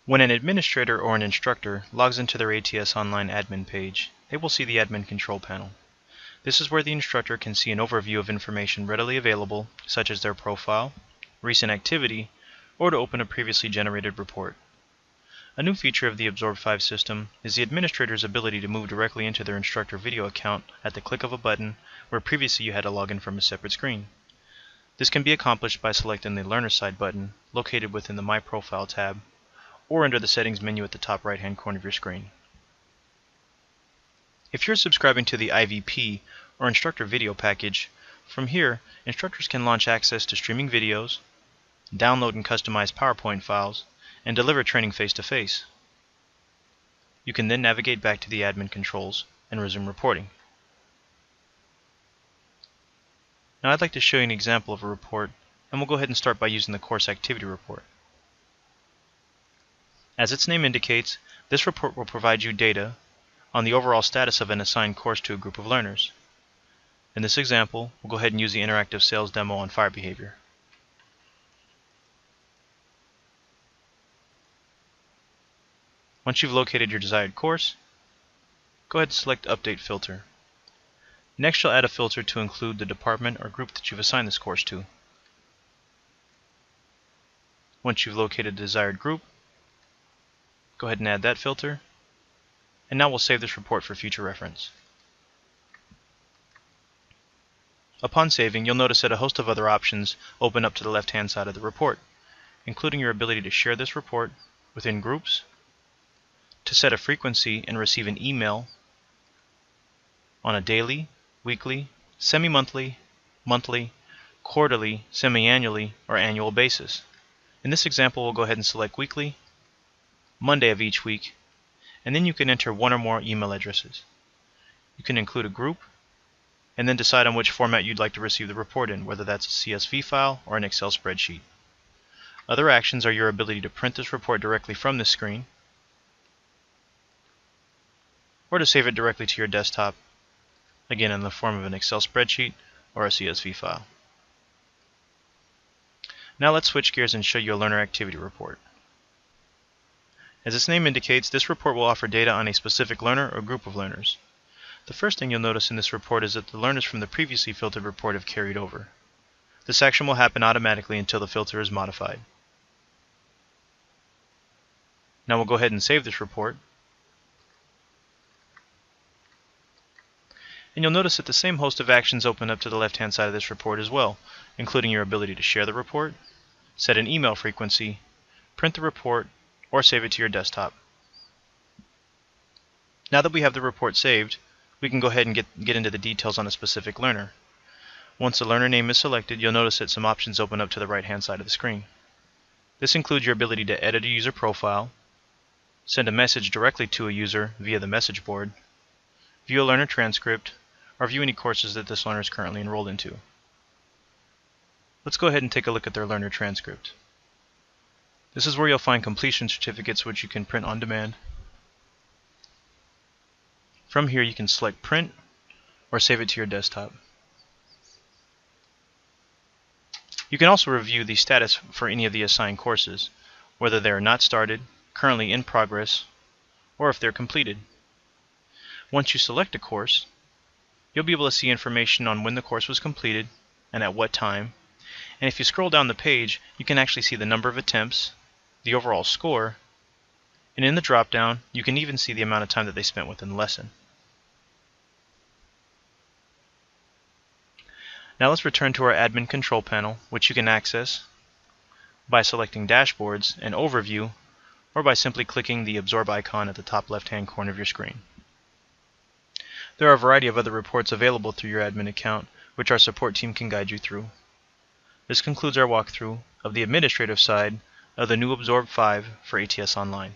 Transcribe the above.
When an administrator or an instructor logs into their ATS Online admin page, they will see the admin control panel. This is where the instructor can see an overview of information readily available, such as their profile, recent activity, or to open a previously generated report. A new feature of the Absorb 5 system is the administrator's ability to move directly into their instructor video account at the click of a button, where previously you had to log in from a separate screen. This can be accomplished by selecting the Learner Side button located within the My Profile tab, or under the Settings menu at the top right-hand corner of your screen. If you're subscribing to the IVP or Instructor Video package, from here, instructors can launch access to streaming videos, download and customize PowerPoint files, and deliver training face-to-face. You can then navigate back to the admin controls and resume reporting. Now I'd like to show you an example of a report, and we'll go ahead and start by using the course activity report. As its name indicates, this report will provide you data on the overall status of an assigned course to a group of learners. In this example, we'll go ahead and use the interactive sales demo on fire behavior. Once you've located your desired course, go ahead and select Update Filter. Next, you'll add a filter to include the department or group that you've assigned this course to. Once you've located the desired group, go ahead and add that filter, and now we'll save this report for future reference. Upon saving, you'll notice that a host of other options open up to the left-hand side of the report, including your ability to share this report within groups, to set a frequency and receive an email on a daily, weekly, semi-monthly, monthly, quarterly, semi-annually, or annual basis. In this example, we'll go ahead and select weekly, Monday of each week, and then you can enter one or more email addresses. You can include a group, and then decide on which format you'd like to receive the report in, whether that's a CSV file or an Excel spreadsheet. Other actions are your ability to print this report directly from this screen, or to save it directly to your desktop, again in the form of an Excel spreadsheet or a CSV file. Now let's switch gears and show you a learner activity report. As its name indicates, this report will offer data on a specific learner or group of learners. The first thing you'll notice in this report is that the learners from the previously filtered report have carried over. This action will happen automatically until the filter is modified. Now we'll go ahead and save this report. And you'll notice that the same host of actions open up to the left-hand side of this report as well, including your ability to share the report, set an email frequency, print the report, or save it to your desktop. Now that we have the report saved, we can go ahead and get into the details on a specific learner. Once the learner name is selected, you'll notice that some options open up to the right-hand side of the screen. This includes your ability to edit a user profile, send a message directly to a user via the message board, view a learner transcript, or view any courses that this learner is currently enrolled into. Let's go ahead and take a look at their learner transcript. This is where you'll find completion certificates which you can print on demand. From here you can select print or save it to your desktop. You can also review the status for any of the assigned courses, whether they are not started, currently in progress, or if they're completed. Once you select a course, you'll be able to see information on when the course was completed and at what time. And if you scroll down the page, you can actually see the number of attempts, the overall score, and in the drop-down, you can even see the amount of time that they spent within the lesson. Now let's return to our admin control panel, which you can access by selecting Dashboards and Overview, or by simply clicking the Absorb icon at the top left-hand corner of your screen. There are a variety of other reports available through your admin account, which our support team can guide you through. This concludes our walkthrough of the administrative side of the new Absorb 5 for ATS Online.